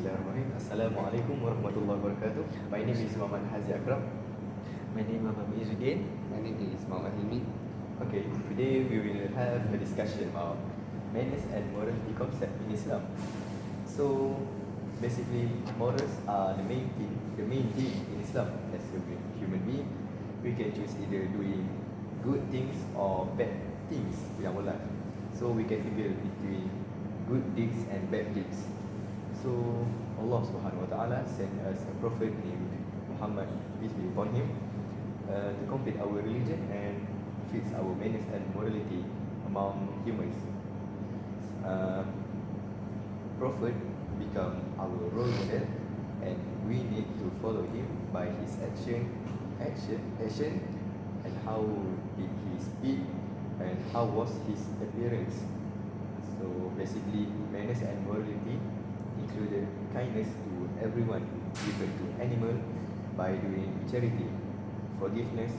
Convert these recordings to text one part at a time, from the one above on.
Bismillahirrahmanirrahim. Assalamualaikum warahmatullahi wabarakatuh. My name is Muhammad AKRAM. My name is MUIZZUDin. My name is HILMI. Okay, today we will have a discussion about manners and morality concept in Islam. So basically, morals are the main thing in Islam. As a human being, we can choose either doing good things or bad things in our life. So we can figure between good deeds and bad deeds. So Allah Subhanahu Wa Taala sent us a prophet named Muhammad, peace be upon him, to complete our religion and fix our manners and morality among humans. Prophet become our role model, and we need to follow him by his action, and how did he speak, and how was his appearance. So basically, manners and morality included kindness to everyone, even to animal, by doing charity, forgiveness,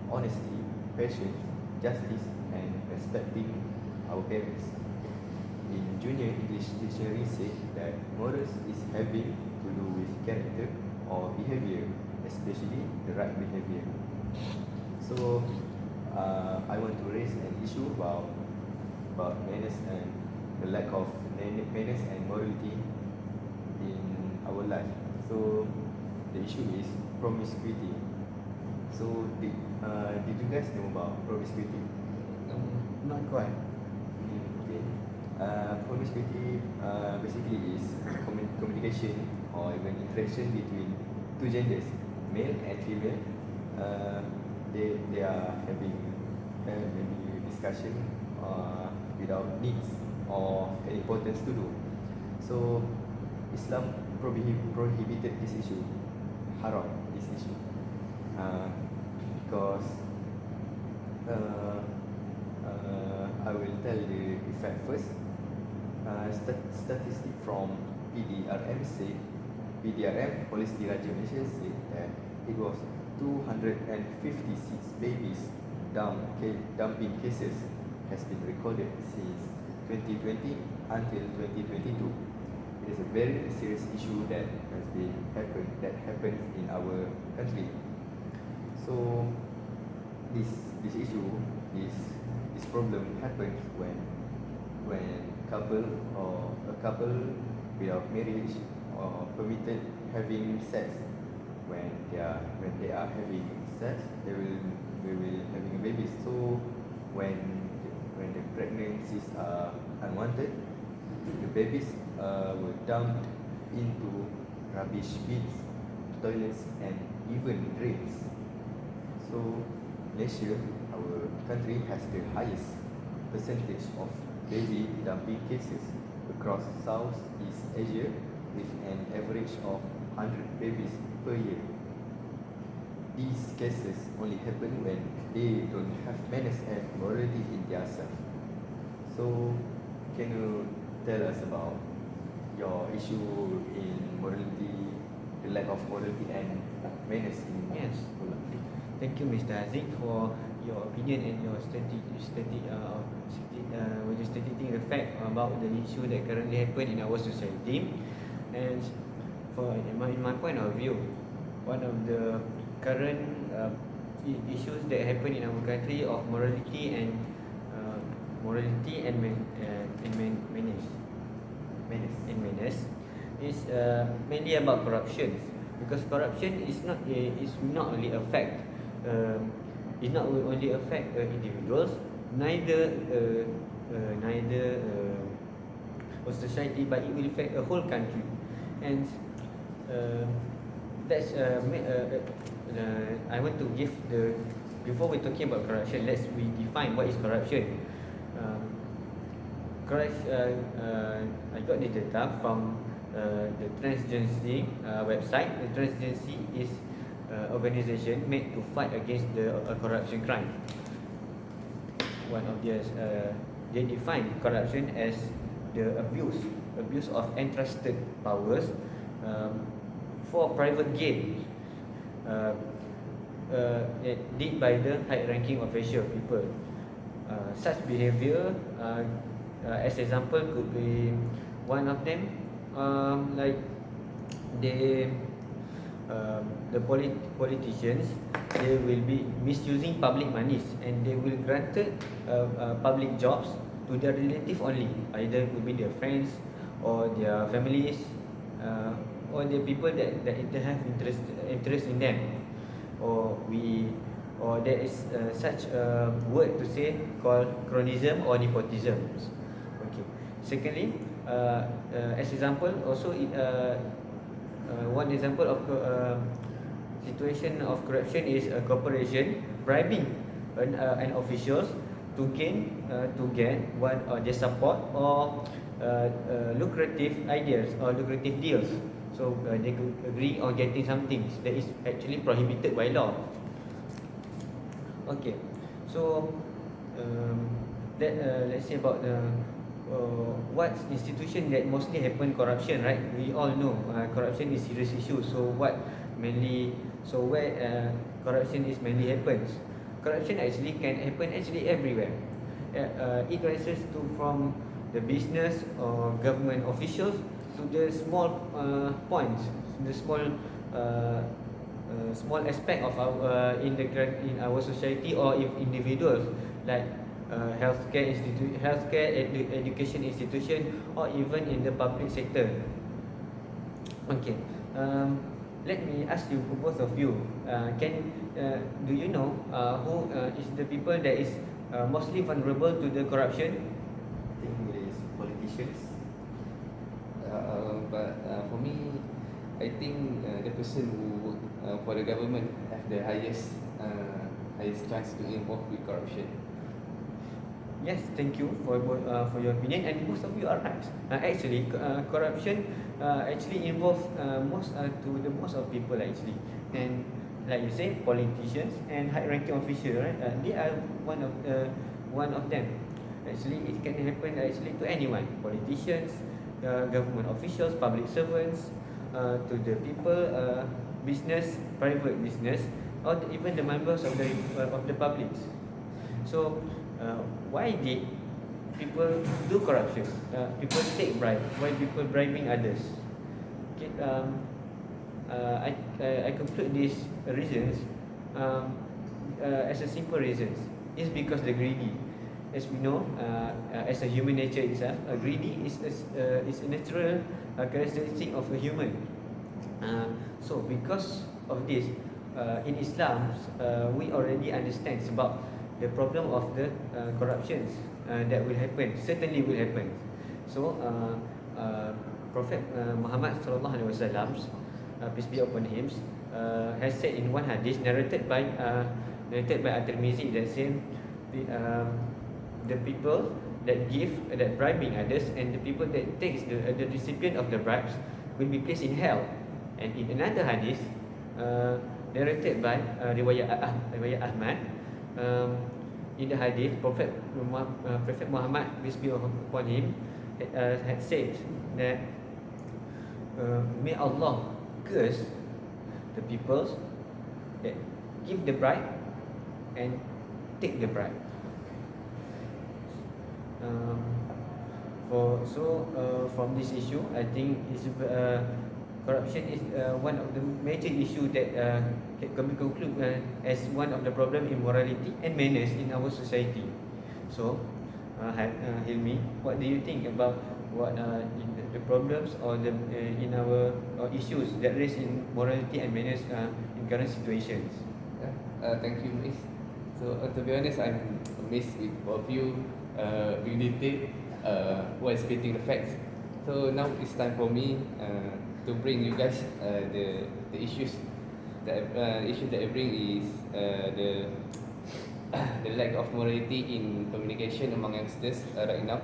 honesty, patience, justice, and respecting our parents. In Junior English Dictionary said that morals is having to do with character or behavior, especially the right behavior. So I want to raise an issue about manners and the lack of manners and morality in our life. So the issue is promiscuity. So did you guys know about promiscuity? Not quite. Okay. Promiscuity basically is communication or even interaction between two genders, male and female. They are having maybe discussion without needs or any importance to do. So Islam prohibited this issue, haram this issue, because I will tell the effect first. Statistic from PDRM, Police Diraja Malaysia said that it was 256 babies dumping cases has been recorded since 2020 until 2022. It is a very serious issue that happens in our country. So this issue, this problem happens when a couple without marriage or permitted having sex. When they are having sex, they will having a baby. So when the pregnancies are unwanted, the babies were dumped into rubbish bins, toilets, and even drains. So Malaysia, our country, has the highest percentage of baby dumping cases across Southeast Asia, with an average of 100 babies per year. These cases only happen when they don't have manners and morality in their self. So can you tell us about your issue in morality, the lack of morality and manners in Yes. Thank you, Mr. HAZIQ, for your opinion and your stating the fact about the issue that currently happen in our society. And in my point of view, one of the current issues that happen in our country of morality and manners is mainly about corruption, because corruption is not only affect individuals, neither a society, but it will affect a whole country. And that's I want to give before we're talking about corruption, let's redefine what is corruption. I got the data from the Transgency website. The Transgency is organization made to fight against the corruption crime. One of theirs, they define corruption as the abuse of entrusted powers for private gain, did by the high-ranking official people. Such behavior, as example, could be one of them, like they politicians, they will be misusing public monies, and they will granted public jobs to their relative only, either it will be their friends or their families, or the people that they have interest in them, or we or there is such a word to say called cronism or nepotism. Okay. Secondly, as example, also one example of situation of corruption is a corporation bribing an officials to get one or their support or lucrative ideas or lucrative deals. So they could agree on getting something that is actually prohibited by law. Okay, so that let's say about the what institution that mostly happen corruption, right? We all know corruption is serious issue. So where corruption is mainly happens. Corruption actually can happen actually everywhere. It rises to from the business or government officials to the small points, the small aspect of our in our society, or if individuals like education institution, or even in the public sector. Okay, let me ask you, both of you, do you know who is the people that is mostly vulnerable to the corruption? I think it is politicians. But for me, I think the person who work for the government have the highest chance to involve with corruption. Yes, thank you for your opinion, and most of you are right. Actually, corruption actually involves most of people actually, and like you say, politicians and high-ranking officials, right? They are one of them. Actually, it can happen actually to anyone: politicians, government officials, public servants, to the people, business, private business, or even the members of the public. So, why did people do corruption? People take bribe. Why people bribing others? Okay, I conclude these reasons as a simple reasons. It's because they're greedy. As we know, as a human nature itself, greedy is a natural characteristic of a human. So because of this, in Islam, we already understand about the problem of the corruptions that will happen, certainly will happen. So Prophet Muhammad sallallahu alaihi wasallam, peace be upon him, has said in one hadith narrated by At-Tirmizi, that same the people that bribing others, and the people that takes the recipient of the bribes will be placed in hell. And in another hadith narrated by riwayat Ahmad, in the hadith, Prophet Muhammad, peace be upon him, had said that may Allah curse the peoples that give the bribe and take the bribe. From this issue, I think corruption is one of the major issues that can be concluded as one of the problem in morality and manners in our society. So, Hilmi, what do you think about what in the problems or in our issues that raise in morality and manners in current situations? Thank you, Miss. So to be honest, I'm amazed with both of you being detailed while stating the facts. So now it's time for me to bring you guys the issues that I bring is the lack of morality in communication among youngsters right now.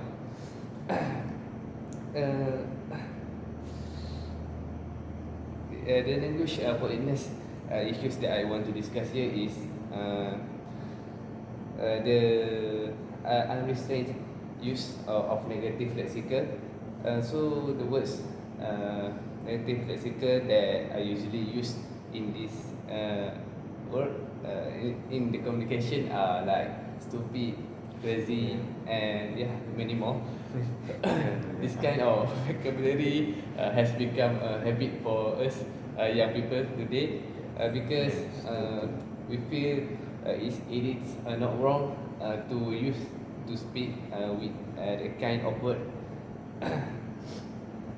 The language politeness issues that I want to discuss here is the unrestrained use of negative lexical. So the words negative lexical that are usually used in this word in the communication are like stupid, crazy, and many more. This kind of vocabulary has become a habit for us young people today because we feel it is not wrong to speak with the kind of word.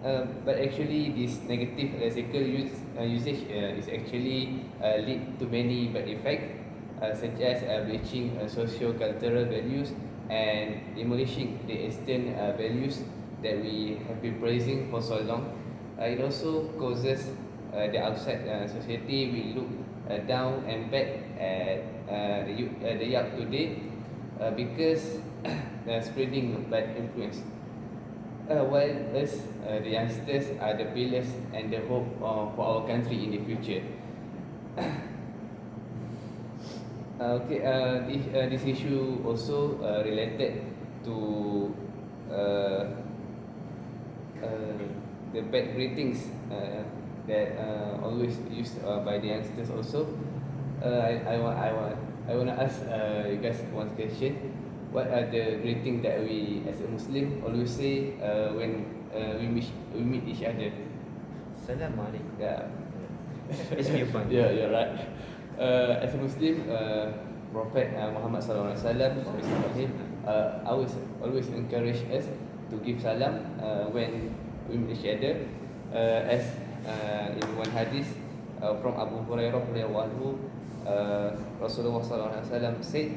But actually, this negative lexical usage is actually lead to many bad effects, such as breaching socio-cultural values and demolishing the Eastern values that we have been praising for so long. It also causes the outside society will look down and back at the young today because spreading bad influence. While us, the youngsters, are the pillars and the hope for our country in the future. This issue also related to the bad greetings that always used by the youngsters. Also, I want to ask you guys one question. What are the greetings that we as a Muslim always say when we meet each other? Assalamualaikum. Yeah. It's me fun. Yeah, you're right. As a Muslim, Prophet Muhammad sallallahu alaihi wasallam always encourage us to give salam when we meet each other. As in one hadith from Abu Hurairah radhiyallahu anhu, Rasulullah sallallahu alaihi wasallam said,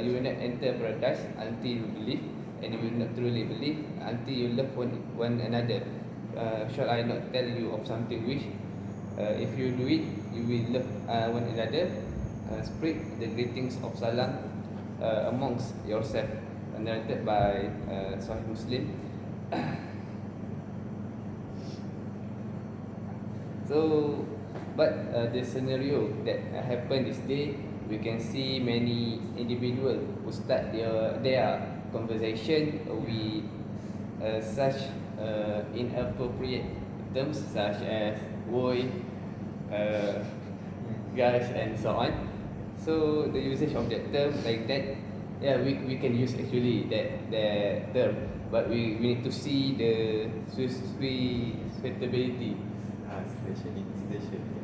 "You will not enter paradise until you believe, and you will not truly believe until you love one another. Shall I not tell you of something which, if you do it, you will love one another? Spread the greetings of salam amongst yourself." Narrated by Sahih Muslim. So, but the scenario that happened this day, we can see many individuals who start their conversation with such inappropriate terms such as "boy," "guys," and so on. So the usage of that term like that, yeah, we can use actually that term, but we need to see the suitability.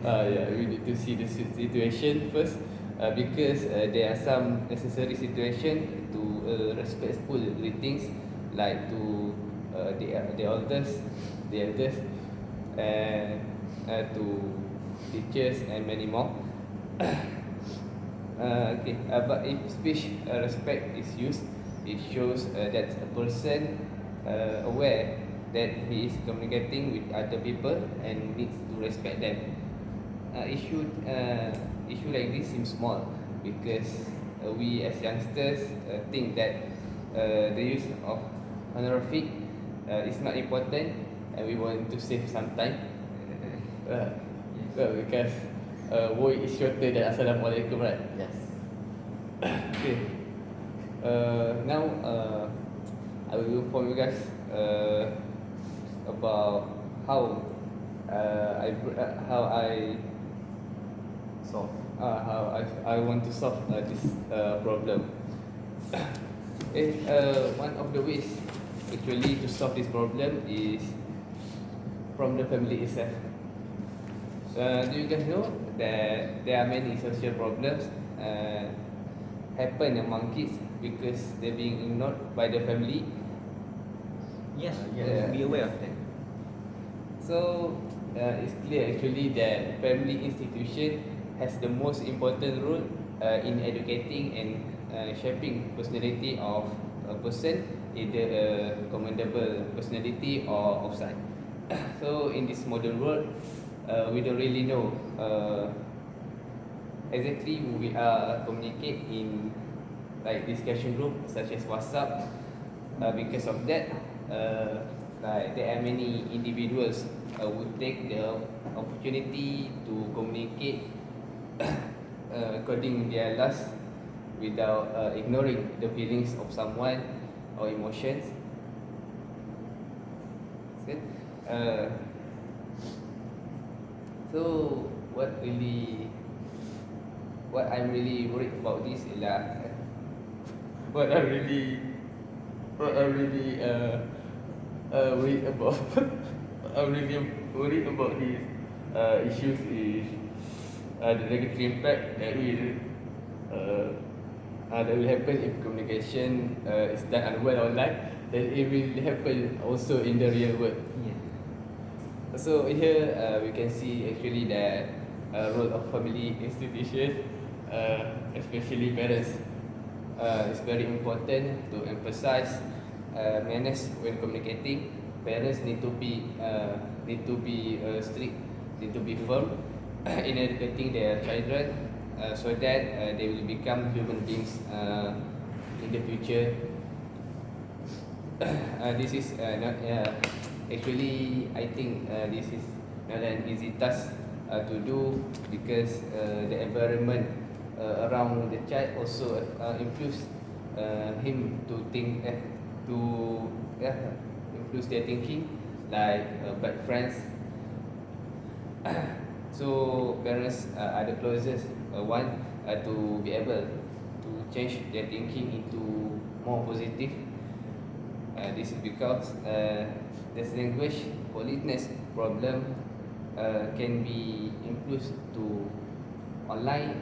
Yeah, we need to see the situation first, because there are some necessary situation to respectful greetings, like to the elders, and to teachers and many more. But if speech respect is used, it shows that a person aware that he is communicating with other people and needs to respect them. Issue like this seems small because we as youngsters think that the use of honorific is not important, and we want to save some time. Because "boy" is shorter than "Assalamualaikum," right? Yes. Okay. Now I will inform you guys about how I want to solve this problem. One of the ways actually to solve this problem is from the family itself. Do you guys know that there are many social problems happen among kids because they're being ignored by the family? Yes, Yeah. be aware of that. So it's clear actually that family institution has the most important role in educating and shaping personality of a person, either a commendable personality or outside. So in this modern world, we don't really know exactly who we are communicate in like discussion group such as WhatsApp. Because of that, like there are many individuals who take the opportunity to communicate according their lust without ignoring the feelings of someone or emotions. Okay? So what I'm really worried about this is what I'm really worried about I'm really worried about these issues is the negative impact that will happen if communication is done unwell online. Then it will happen also in the real world. Yeah. So here we can see actually that role of family institutions, especially parents, is very important to emphasize manners when communicating. Parents need to be strict, need to be firm in educating their children, so that they will become human beings in the future. This is not actually I think this is not an easy task to do, because the environment around the child also influence him to think to influence their thinking, like bad friends. So parents are the closest one to be able to change their thinking into more positive. This is because this language politeness problem can be influenced to online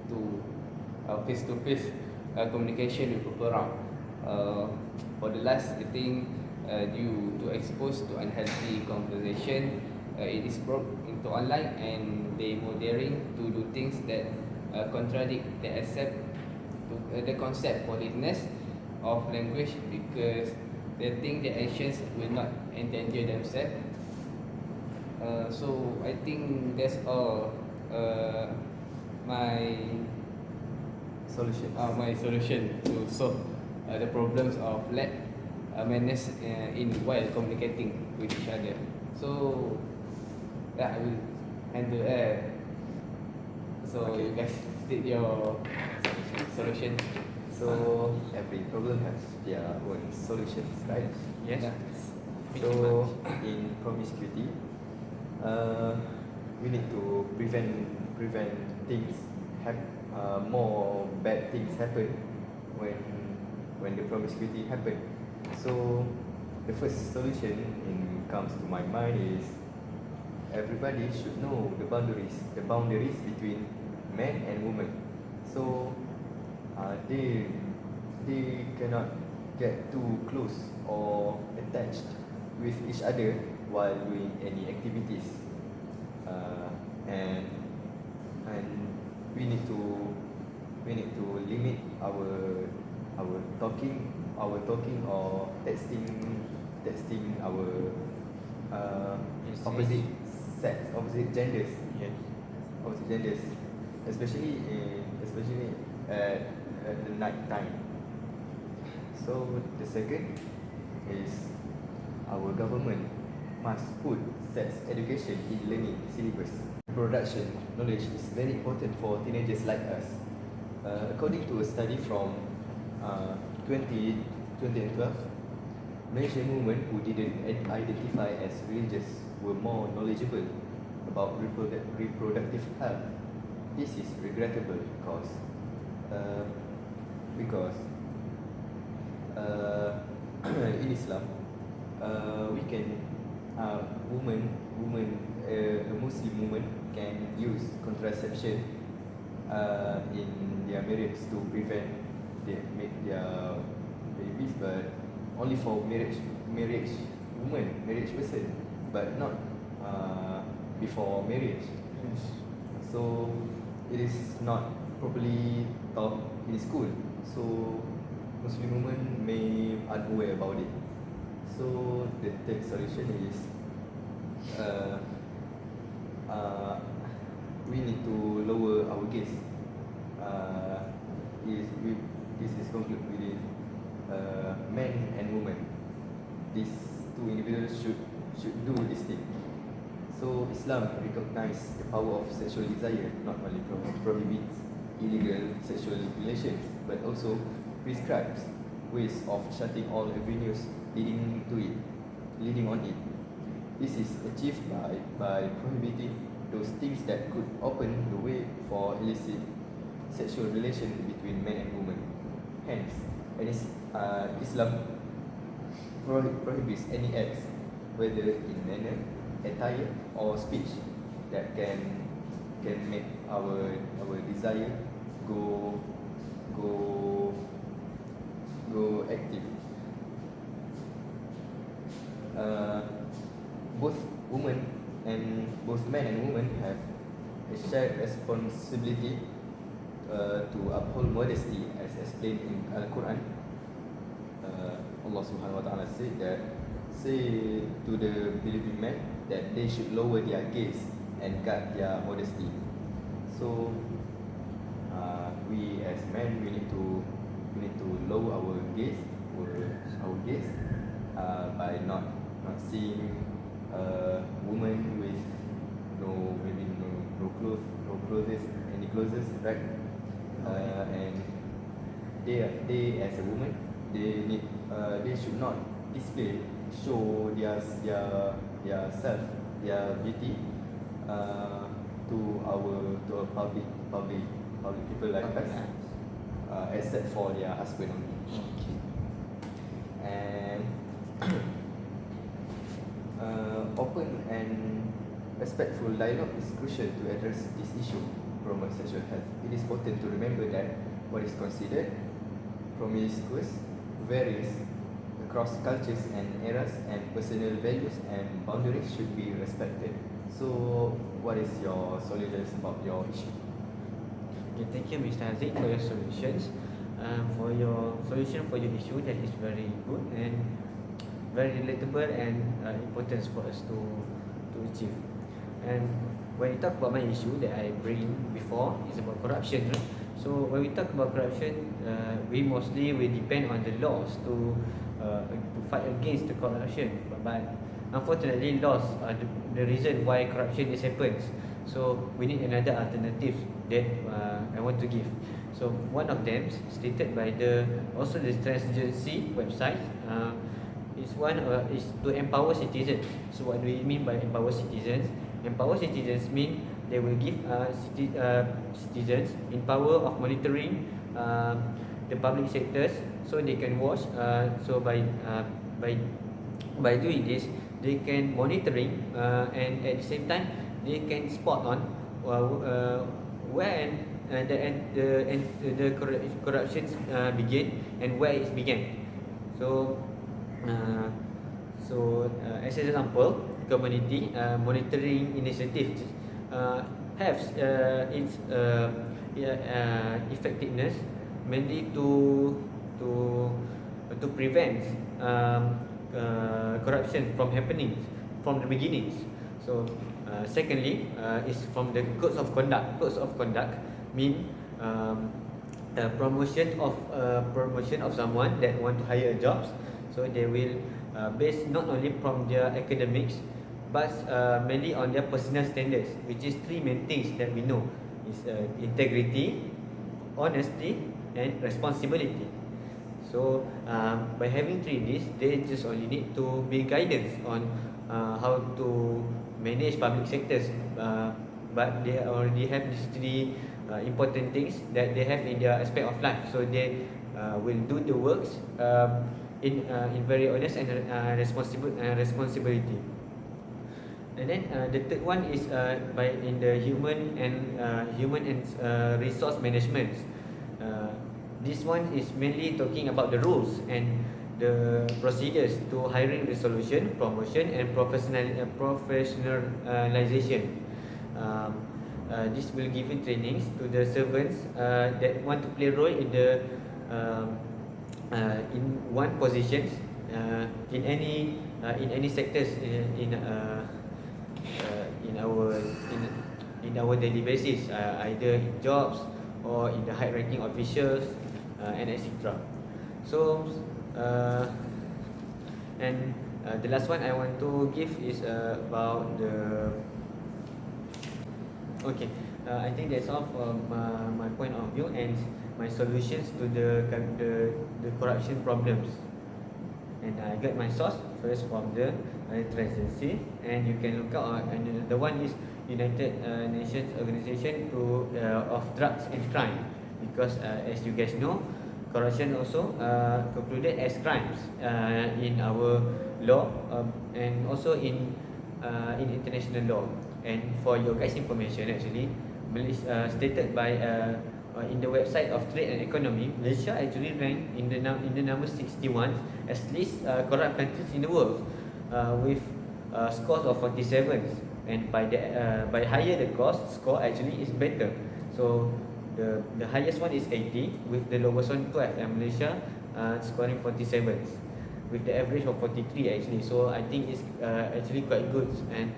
to face-to-face communication with people around. For the last, I think due to exposed to unhealthy conversation, it is brought into online, and they more daring to do things that contradict the concept politeness of language, because they think their actions will not endanger themselves. So I think that's all my my solution to solve the problems of lack manners in while communicating with each other. So I will handle so Okay. you guys state your solution. So every problem has their own solutions, right? Yes. Yeah. So in promiscuity, we need to prevent things more bad things happen when the promiscuity happen. So the first solution comes to my mind is everybody should know the boundaries between man and woman. So they cannot get too close or attached with each other while doing any activities, and we need to limit our talking or texting our opposite genders, Yes. especially at the night time. So the second is our government must put sex education in learning syllabus. Production knowledge is very important for teenagers like us. According to a study from 2012, Malaysian women who didn't identify as religious were more knowledgeable about reproductive health. This is regrettable because in Islam, we can a Muslim woman can use contraception in their marriage to prevent make their babies, but only for marriage person, but not before marriage. Yes. So it is not properly taught in school. So Muslim women may unaware about it. So the third solution is we need to lower our gaze. This is conclude within men and women. These two individuals should do this thing. So Islam recognizes the power of sexual desire, not only prohibits illegal sexual relations, but also prescribes ways of shutting all avenues leading on it. This is achieved by prohibiting those things that could open the way for illicit sexual relation between men and women. Hence, Islam prohibits any acts, whether in manner, attire, or speech, that can make our desire go go go active. Uh, both women and both men and women have a shared responsibility to uphold modesty, as explained in Al-Quran. Allah Subhanahu Wa Taala say to the believing men that they should lower their gaze and guard their modesty. So we as men, we need to lower our gaze, by not seeing a woman with no clothes, any clothes, right? And they as a woman, they should not show their self, their beauty, to a public people like us, except for their husband only. And open and respectful dialogue is crucial to address this issue, promote sexual health. It is important to remember that what is considered promiscuous varies across cultures and eras, and personal values and boundaries should be respected. So, what is your solutions about your issue? Okay, thank you, Mr. HAZIQ, for your solutions. For your solution for your issue, that is very good and very relatable and important for us to achieve. And when we talk about my issue that I bring before, is about corruption, right? So when we talk about corruption, we mostly depend on the laws to fight against the corruption. But unfortunately, laws are the reason why corruption is happens. So we need another alternative that I want to give. So one of them, stated by the transparency website, is to empower citizens. So what do we mean by empower citizens? Empower citizens mean they will give citizens in power of monitoring the public sectors, so they can watch. So by doing this, they can monitoring, and at the same time they can spot on where the corruption begin and where it began. So as an example, community monitoring initiatives have its effectiveness mainly to prevent corruption from happening from the beginnings. So secondly, is from the codes of conduct. Codes of conduct mean promotion of someone that want to hire a jobs. So they will base not only from their academics, but mainly on their personal standards, which is three main things that we know is integrity, honesty, and responsibility. So by having three these, they just only need to be guidance on how to manage public sectors, but they already have these three important things that they have in their aspect of life. So they will do the works in very honest and responsibility. And then the third one is in the human and resource management. This one is mainly talking about the rules and the procedures to hiring, resolution, promotion, and professionalization. This will give you trainings to the servants that want to play a role in the in one positions in any sectors in our daily basis, either in jobs or in the high-ranking officials, and etc. So and the last one I want to give is about the. Okay, I think that's all from my point of view and my solutions to the corruption problems. And I got my source first from the transparency, and you can look out. And the one is United Nations Organization of Drugs and Crime, because as you guys know, corruption also concluded as crimes in our law, and also in international law. And for your guys' information, actually, stated by in the website of Trade and Economy, Malaysia actually ranked in the number 61 as least corrupt countries in the world, with scores of 47. And by higher the cost score actually is better. So the highest one is 80, with the lowest one 12, and Malaysia scoring 47 with the average of 43 actually. So I think it's actually quite good, and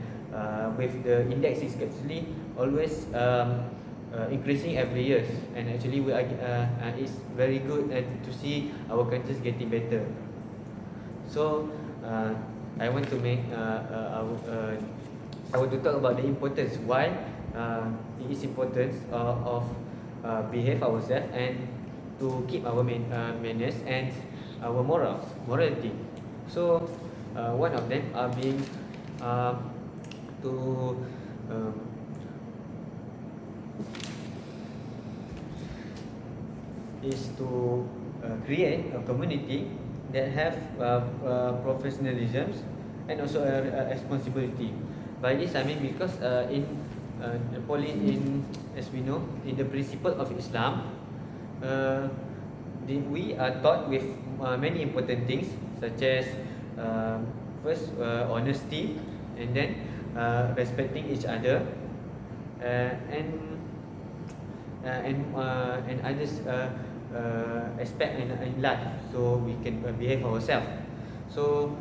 with the index is actually always increasing every year, and actually we are it's very good to see our countries getting better. So I want to make I want to talk about the importance why it is important of behave ourselves and to keep our manners and our morality. So one of them are being to is to create a community that have professionalism and also responsibility. By this I mean because as we know, in the principle of Islam, we are taught with many important things, such as first honesty, and then respecting each other, and others aspect in life, so we can behave ourselves. So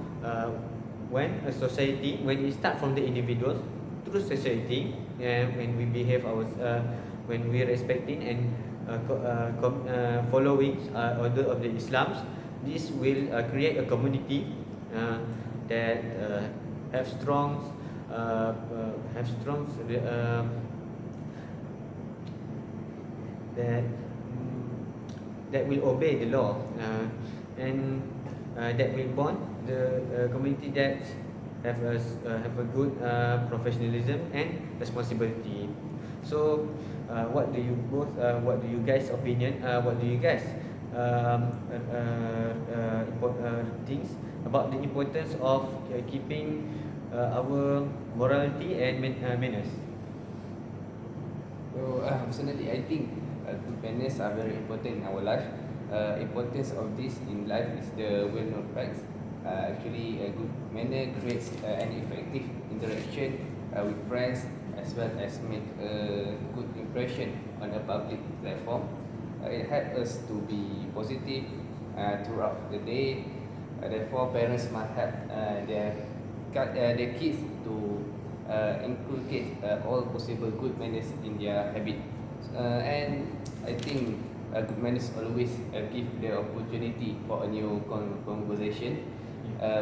when a society, when we start from the individuals through society, when we behave when we respecting and following order of the Islam, this will create a community that have strong that will obey the law, and that will bond the community that have a good professionalism and responsibility. So what do you guys opinion, what do you guys things about the importance of keeping our morality and manners? So personally, I think good manners are very important in our life. Importance of this in life is the well-known facts. Actually, a good manner creates an effective interaction with friends, as well as make a good impression on a public platform. It helps us to be positive throughout the day. Therefore, parents must help their kids to inculcate all possible good manners in their habit. And I think good manners always give the opportunity for a new conversation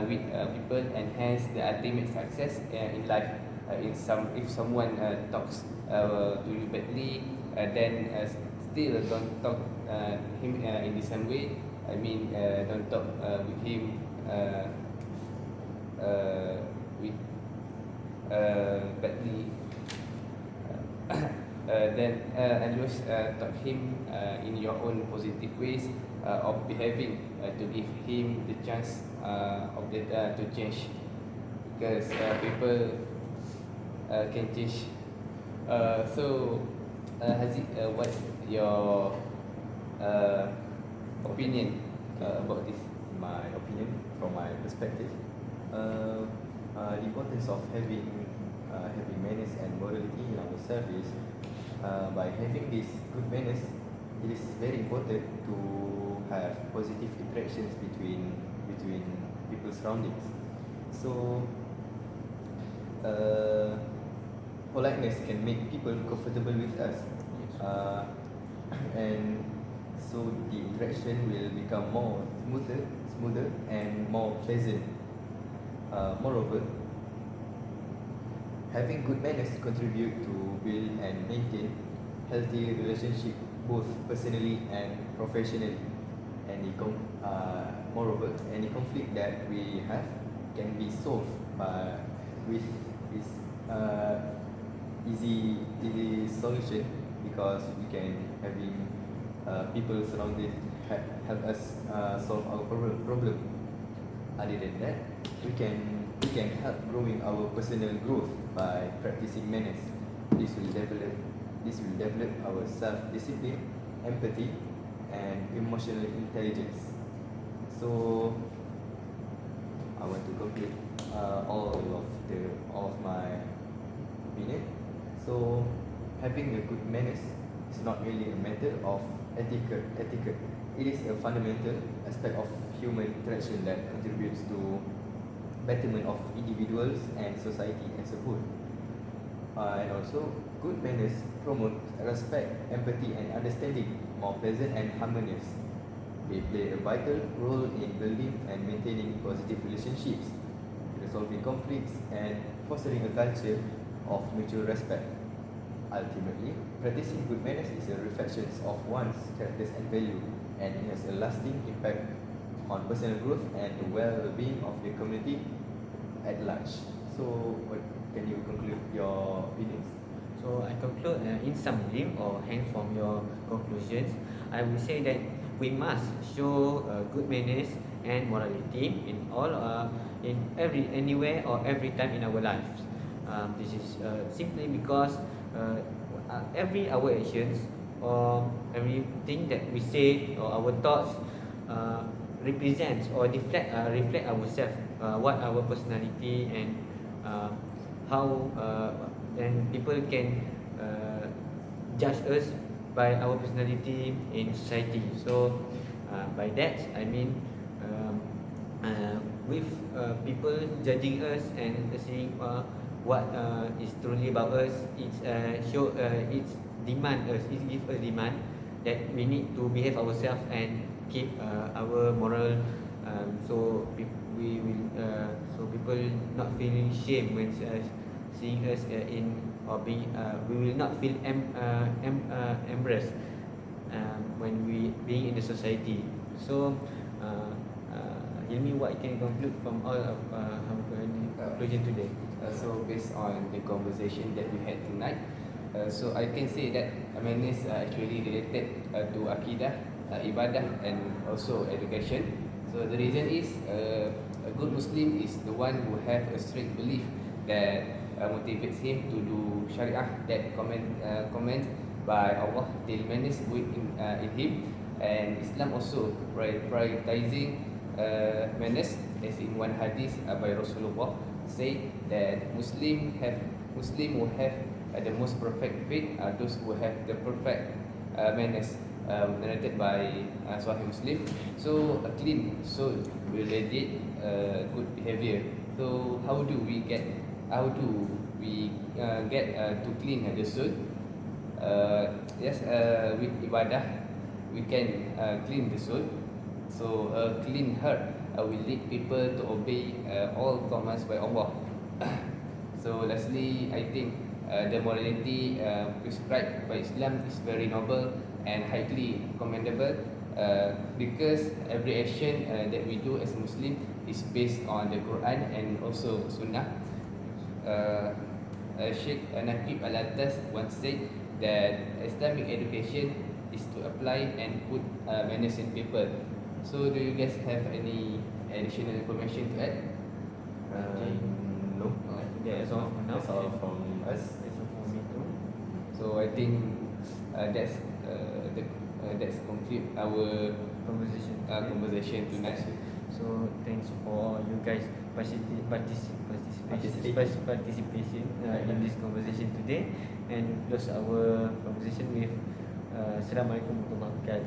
with people, and hence the ultimate success in life. If someone talks to you badly, then still don't talk him in the same way. I mean, don't talk with him with badly. Then always talk him in your own positive ways of behaving, to give him the chance to change, because people can change. So Haziq, what's your opinion about this? My opinion, from my perspective, the importance of having manners and morality in ourselves is, by having these good manners, it is very important to have positive interactions between people's surroundings. So politeness can make people comfortable with us, and so the interaction will become more smoother and more pleasant. Moreover, having good manners contribute to build and maintain healthy relationship, both personally and professionally. Moreover, any conflict that we have can be solved with this easy solution, because we can having people surrounded help us solve our problem. Other than that, we can help growing our personal growth by practicing manners. This will develop our self-discipline, empathy, and emotional intelligence. So I want to complete all of my opinion. So having a good manners is not really a matter of etiquette. It is a fundamental aspect of human interaction that contributes to betterment of individuals and society as a whole. And also, good manners promote respect, empathy, and understanding, more pleasant and harmonious. They play a vital role in building and maintaining positive relationships, resolving conflicts, and fostering a culture of mutual respect. Ultimately, practicing good manners is a reflection of one's characters and value, and it has a lasting impact on personal growth and the well-being of the community at large. So, can you conclude your opinions? So I conclude in summary or hence from your conclusions, I will say that we must show good manners and morality in all in anywhere or every time in our lives. This is simply because every our actions or everything that we say or our thoughts represents or reflect ourselves, what our personality and how and people can judge us by our personality in society. So by that I mean with people judging us and saying what is truly about us, it's it's demand us, it give us demand that we need to behave ourselves and keep our moral, we will so people not feeling shame when seeing us in or being we will not feel embarrassed when we being in the society. So Hilmi, what can you conclude from all of our conclusion today? So based on the conversation that we had tonight, so I can say that manners are actually related to akidah, ibadah, and also education. So the reason is a good Muslim is the one who have a strict belief that motivates him to do syariah that command by Allah, the manners in him, and Islam also prioritizing manners, as in one hadith by Rasulullah say that Muslim will have the most perfect faith are those who have the perfect manners, narrated by Sahih Muslim. So a clean soul will radiate good behavior. So how do we get to clean the soul? Yes, with ibadah we can clean the soul. So a clean heart will lead people to obey all commands by Allah. So lastly, I think the morality prescribed by Islam is very noble and highly commendable, because every action that we do as a Muslim is based on the Quran and also Sunnah. Sheikh Naqib Al-Atas once said that Islamic education is to apply and put manners in people. So do you guys have any additional information to add? No. That's all for now. That's all from us. That's all for me too. So I think that's conclude our conversation tonight. So thanks for you guys participation in this conversation today, and close our conversation with Assalamualaikum warahmatullahi wabarakatuh.